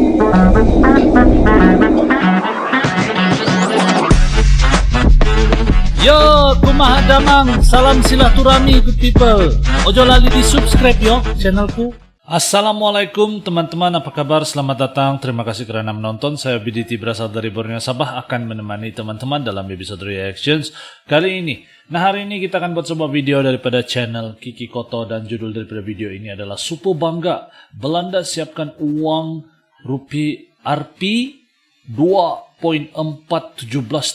Yo, kumaha damang, salam silaturahmi good people. Ojo lali di subscribe yo channelku. Assalamualaikum teman-teman, apa kabar? Selamat datang, terima kasih karena menonton. Saya BDT berasal dari Borneo Sabah, akan menemani teman-teman dalam episode reactions kali ini. Nah, hari ini kita akan buat sebuah video daripada channel Kiki Koto, dan judul daripada video ini adalah Super Bangga, Belanda siapkan uang Rp 2.417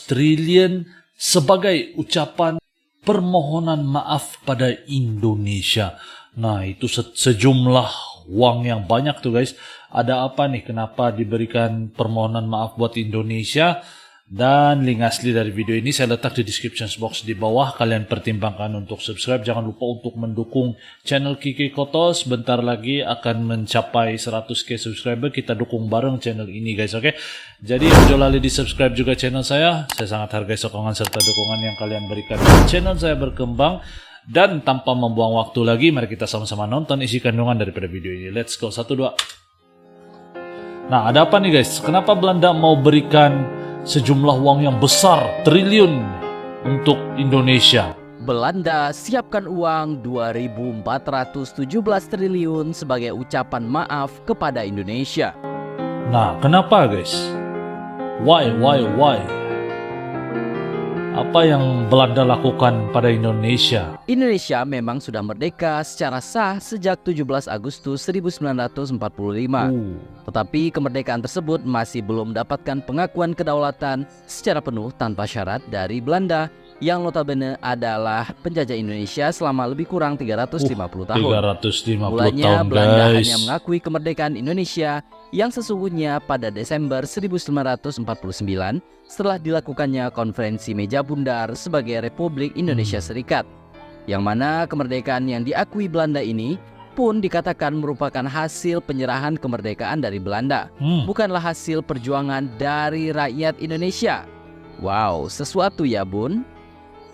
triliun sebagai ucapan permohonan maaf pada Indonesia. Nah, itu sejumlah uang yang banyak tuh guys. Ada apa nih? Kenapa diberikan permohonan maaf buat Indonesia? Dan link asli dari video ini saya letak di description box di bawah. Kalian pertimbangkan untuk subscribe. Jangan lupa untuk mendukung channel Kiki Koto. Sebentar lagi akan mencapai 100k subscriber. Kita dukung bareng channel ini guys, oke? Jadi jangan lupa di subscribe juga channel saya. Saya sangat hargai sokongan serta dukungan yang kalian berikan channel saya berkembang. Dan tanpa membuang waktu lagi, mari kita sama-sama nonton isi kandungan daripada video ini. Let's go, 1, 2. Nah, ada apa nih guys? Kenapa Belanda mau berikan sejumlah uang yang besar, triliun untuk Indonesia? Belanda siapkan uang 2.417 triliun sebagai ucapan maaf kepada Indonesia. Nah, kenapa guys? Why? Apa yang Belanda lakukan pada Indonesia? Indonesia memang sudah merdeka secara sah sejak 17 Agustus 1945. Tetapi kemerdekaan tersebut masih belum mendapatkan pengakuan kedaulatan secara penuh tanpa syarat dari Belanda, yang notabene adalah penjajah Indonesia selama lebih kurang 350 tahun. 350 Mulanya tahun Belanda guys. hanya mengakui kemerdekaan Indonesia yang sesungguhnya pada Desember 1949 setelah dilakukannya konferensi meja bundar sebagai Republik Indonesia Serikat, yang mana kemerdekaan yang diakui Belanda ini pun dikatakan merupakan hasil penyerahan kemerdekaan dari Belanda, bukanlah hasil perjuangan dari rakyat Indonesia. Wow, sesuatu ya bun.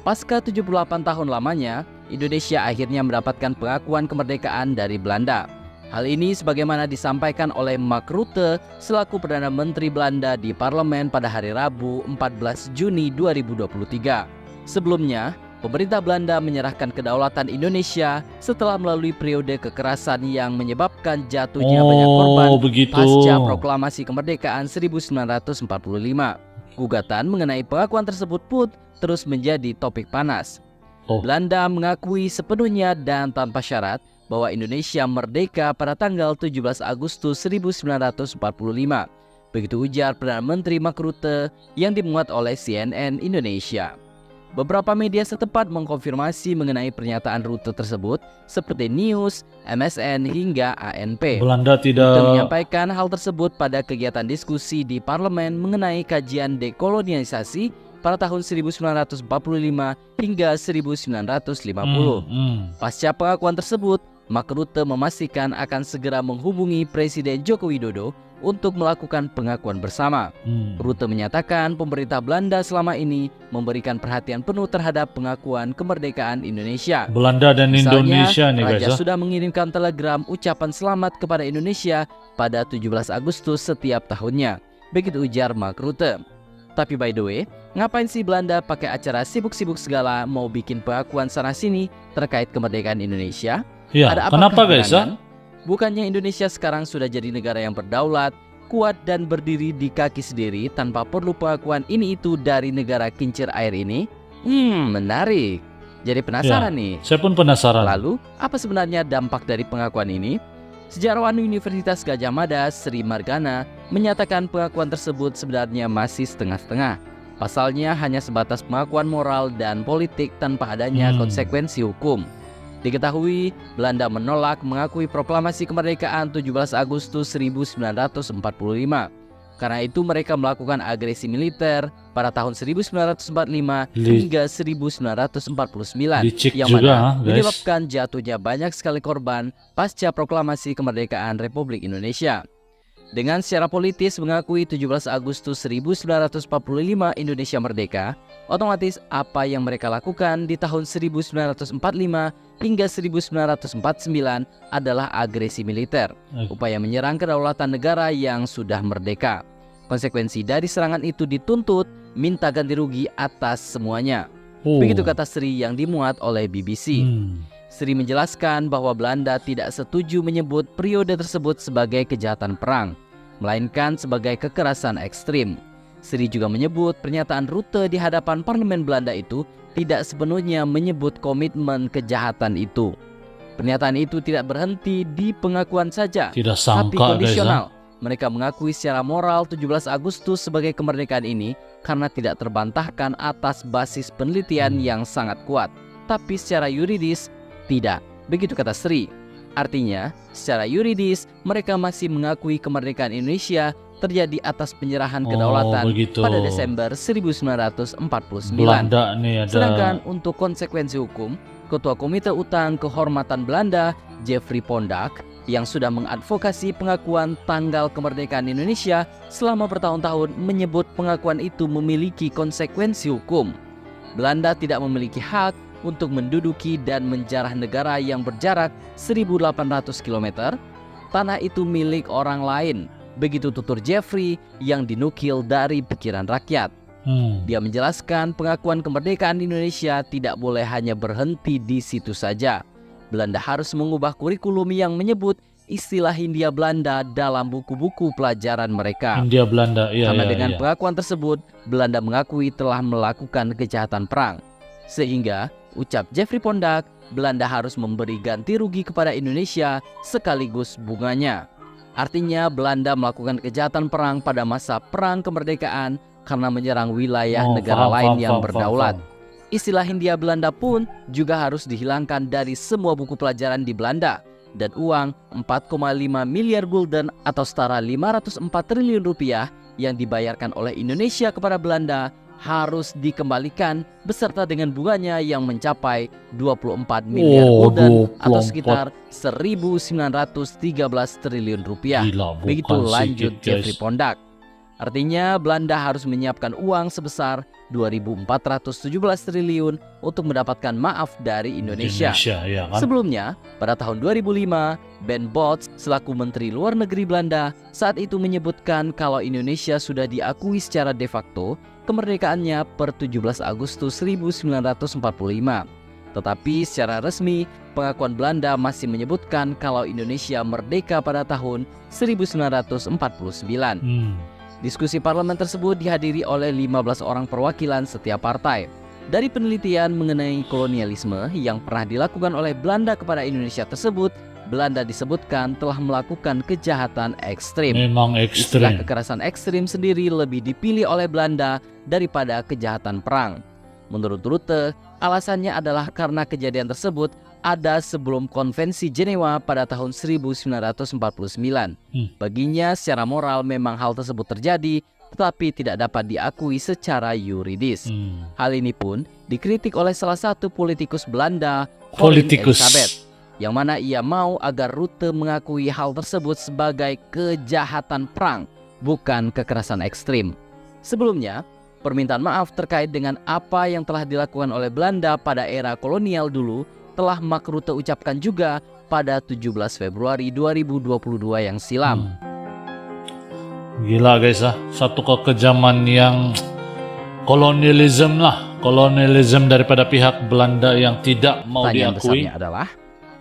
Pasca 78 tahun lamanya, Indonesia akhirnya mendapatkan pengakuan kemerdekaan dari Belanda. Hal ini sebagaimana disampaikan oleh Mark Rutte selaku Perdana Menteri Belanda di parlemen pada hari Rabu 14 Juni 2023. Sebelumnya, pemerintah Belanda menyerahkan kedaulatan Indonesia setelah melalui periode kekerasan yang menyebabkan jatuhnya banyak korban pasca proklamasi kemerdekaan 1945. Gugatan mengenai pengakuan tersebut pun terus menjadi topik panas. Belanda mengakui sepenuhnya dan tanpa syarat bahwa Indonesia merdeka pada tanggal 17 Agustus 1945. Begitu ujar Perdana Menteri Mark Rutte yang dimuat oleh CNN Indonesia. Beberapa media setempat mengkonfirmasi mengenai pernyataan Rutte tersebut seperti News, MSN hingga ANP. Belanda tidak Rutte menyampaikan hal tersebut pada kegiatan diskusi di parlemen mengenai kajian dekolonialisasi pada tahun 1945 hingga 1950. Pasca pengakuan tersebut, Mark Rutte memastikan akan segera menghubungi Presiden Joko Widodo untuk melakukan pengakuan bersama. Rutte menyatakan pemerintah Belanda selama ini memberikan perhatian penuh terhadap pengakuan kemerdekaan Indonesia. Belanda dan Indonesia nih guys. Raja sudah mengirimkan telegram ucapan selamat kepada Indonesia pada 17 Agustus setiap tahunnya. Begitu ujar Mark Rutte. Tapi by the way, ngapain sih Belanda pakai acara sibuk-sibuk segala mau bikin pengakuan sana-sini terkait kemerdekaan Indonesia? Ya, ada kenapa guys? Bukannya Indonesia sekarang sudah jadi negara yang berdaulat, kuat dan berdiri di kaki sendiri tanpa perlu pengakuan ini itu dari negara kincir air ini? Menarik. Jadi penasaran nih. Saya pun penasaran. Lalu, apa sebenarnya dampak dari pengakuan ini? Sejarawan Universitas Gadjah Mada, Sri Margana, menyatakan pengakuan tersebut sebenarnya masih setengah-setengah. Pasalnya hanya sebatas pengakuan moral dan politik tanpa adanya konsekuensi hukum. Diketahui, Belanda menolak mengakui proklamasi kemerdekaan 17 Agustus 1945. Karena itu mereka melakukan agresi militer pada tahun 1945 hingga 1949 yang mana menyebabkan jatuhnya banyak sekali korban pasca proklamasi kemerdekaan Republik Indonesia. Dengan secara politis mengakui 17 Agustus 1945 Indonesia merdeka, otomatis apa yang mereka lakukan di tahun 1945 hingga 1949 adalah agresi militer, upaya menyerang kedaulatan negara yang sudah merdeka. Konsekuensi dari serangan itu dituntut minta ganti rugi atas semuanya. Begitu kata Sri yang dimuat oleh BBC. Sri menjelaskan bahwa Belanda tidak setuju menyebut periode tersebut sebagai kejahatan perang, melainkan sebagai kekerasan ekstrim. Sri juga menyebut pernyataan Rutte di hadapan parlemen Belanda itu tidak sepenuhnya menyebut komitmen kejahatan itu. Pernyataan itu tidak berhenti di pengakuan saja, tapi kondisional. Mereka mengakui secara moral 17 Agustus sebagai kemerdekaan ini karena tidak terbantahkan atas basis penelitian yang sangat kuat. Tapi secara yuridis, tidak. Begitu kata Sri. Artinya, secara yuridis, mereka masih mengakui kemerdekaan Indonesia terjadi atas penyerahan kedaulatan pada Desember 1949. Belanda nih ada. Sedangkan untuk konsekuensi hukum, Ketua Komite Utang Kehormatan Belanda, Jeffrey Pondak, yang sudah mengadvokasi pengakuan tanggal kemerdekaan Indonesia selama bertahun-tahun menyebut pengakuan itu memiliki konsekuensi hukum. Belanda tidak memiliki hak untuk menduduki dan menjarah negara yang berjarak 1.800 km. Tanah itu milik orang lain. Begitu tutur Jeffrey yang dinukil dari pikiran rakyat. Dia menjelaskan pengakuan kemerdekaan Indonesia tidak boleh hanya berhenti di situ saja. Belanda harus mengubah kurikulum yang menyebut istilah Hindia Belanda dalam buku-buku pelajaran mereka. Hindia Belanda, iya. Karena dengan pengakuan tersebut, Belanda mengakui telah melakukan kejahatan perang. Sehingga, ucap Jeffrey Pondak, Belanda harus memberi ganti rugi kepada Indonesia sekaligus bunganya. Artinya Belanda melakukan kejahatan perang pada masa perang kemerdekaan karena menyerang wilayah negara lain yang berdaulat. Istilah Hindia Belanda pun juga harus dihilangkan dari semua buku pelajaran di Belanda. Dan uang 4,5 miliar gulden atau setara 504 triliun rupiah yang dibayarkan oleh Indonesia kepada Belanda harus dikembalikan beserta dengan bunganya yang mencapai 24 miliar gulden atau sekitar 1.913 triliun rupiah. Gila, begitu lanjut sedikit, Jeffrey Pondak. Artinya Belanda harus menyiapkan uang sebesar 2.417 triliun untuk mendapatkan maaf dari Indonesia. Ya kan? Sebelumnya, pada tahun 2005, Ben Botts selaku Menteri Luar Negeri Belanda saat itu menyebutkan kalau Indonesia sudah diakui secara de facto kemerdekaannya per 17 Agustus 1945. Tetapi secara resmi, pengakuan Belanda masih menyebutkan kalau Indonesia merdeka pada tahun 1949. Diskusi parlemen tersebut dihadiri oleh 15 orang perwakilan setiap partai. Dari penelitian mengenai kolonialisme yang pernah dilakukan oleh Belanda kepada Indonesia tersebut, Belanda disebutkan telah melakukan kejahatan ekstrim. Memang ekstrim. Istilah kekerasan ekstrim sendiri lebih dipilih oleh Belanda daripada kejahatan perang. Menurut Rutte, alasannya adalah karena kejadian tersebut ada sebelum Konvensi Jenewa pada tahun 1949. Baginya secara moral memang hal tersebut terjadi, tetapi tidak dapat diakui secara yuridis. Hal ini pun dikritik oleh salah satu politikus Belanda, Konrad Elisabeth, yang mana ia mau agar Rutte mengakui hal tersebut sebagai kejahatan perang, bukan kekerasan ekstrim. Sebelumnya, permintaan maaf terkait dengan apa yang telah dilakukan oleh Belanda pada era kolonial dulu telah Mark Rutte ucapkan juga pada 17 Februari 2022 yang silam. Gila guys lah, satu kekejaman yang kolonialisme lah. Kolonialisme daripada pihak Belanda yang tidak mau Pertanyaan diakui. Besarnya adalah,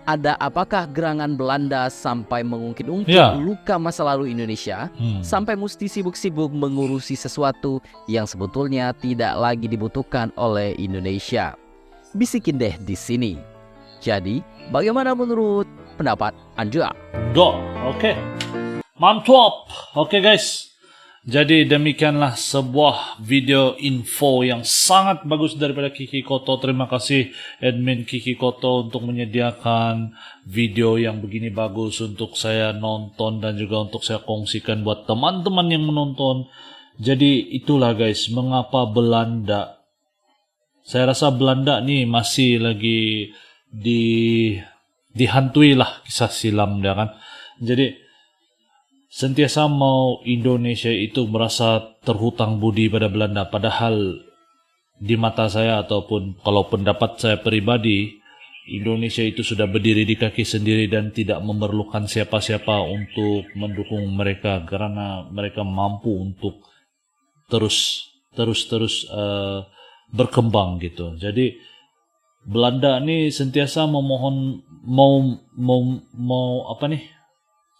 ada apakah gerangan Belanda sampai mengungkit-ungkit luka masa lalu Indonesia, sampai mesti sibuk-sibuk mengurusi sesuatu yang sebetulnya tidak lagi dibutuhkan oleh Indonesia? Bisikin deh di sini. Jadi, bagaimana menurut pendapat Anda? Oke. Mantap. Oke guys. Jadi demikianlah sebuah video info yang sangat bagus daripada Kiki Koto. Terima kasih admin Kiki Koto untuk menyediakan video yang begini bagus untuk saya nonton dan juga untuk saya kongsikan buat teman-teman yang menonton. Jadi itulah guys, mengapa Belanda. Saya rasa Belanda nih masih lagi dihantui lah kisah silam dia kan. Jadi sentiasa mau Indonesia itu merasa terhutang budi pada Belanda. Padahal di mata saya ataupun kalau pendapat saya pribadi, Indonesia itu sudah berdiri di kaki sendiri dan tidak memerlukan siapa-siapa untuk mendukung mereka karena mereka mampu untuk terus berkembang gitu. Jadi Belanda ini sentiasa memohon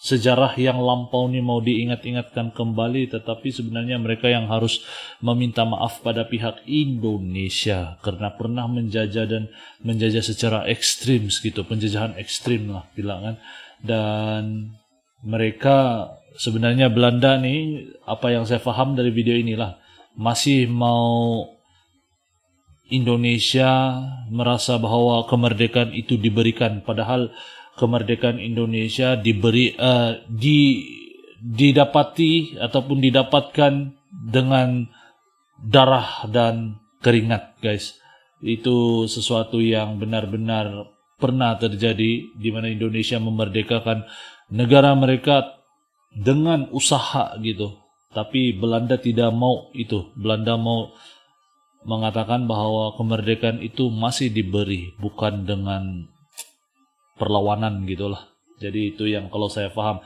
sejarah yang lampau ini mau diingat-ingatkan kembali, tetapi sebenarnya mereka yang harus meminta maaf pada pihak Indonesia karena pernah menjajah secara ekstrim gitu, penjajahan ekstrim lah bilangan. Dan mereka sebenarnya Belanda nih, apa yang saya paham dari video inilah, masih mau Indonesia merasa bahwa kemerdekaan itu diberikan, padahal kemerdekaan Indonesia didapati ataupun didapatkan dengan darah dan keringat, guys. Itu sesuatu yang benar-benar pernah terjadi di mana Indonesia memerdekakan negara mereka dengan usaha gitu. Tapi Belanda tidak mau itu. Belanda mau mengatakan bahwa kemerdekaan itu masih diberi, bukan dengan perlawanan gitulah. Jadi itu yang kalau saya paham.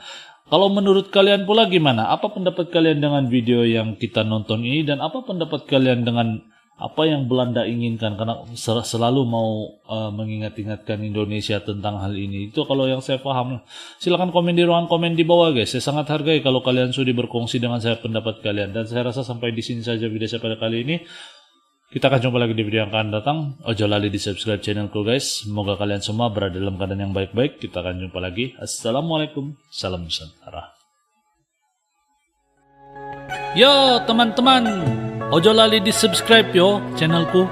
Kalau menurut kalian pula gimana? Apa pendapat kalian dengan video yang kita nonton ini, dan apa pendapat kalian dengan apa yang Belanda inginkan? Karena selalu mau mengingat-ingatkan Indonesia tentang hal ini. Itu kalau yang saya paham. Silakan komen di ruangan komen di bawah, guys. Saya sangat hargai kalau kalian sudah berkongsi dengan saya pendapat kalian. Dan saya rasa sampai di sini saja video saya pada kali ini. Kita akan jumpa lagi di video yang akan datang. Ojo lali di subscribe channelku, guys. Semoga kalian semua berada dalam keadaan yang baik-baik. Kita akan jumpa lagi. Assalamualaikum. Salam Nusantara. Yo teman-teman, ojo lali di subscribe yo channelku.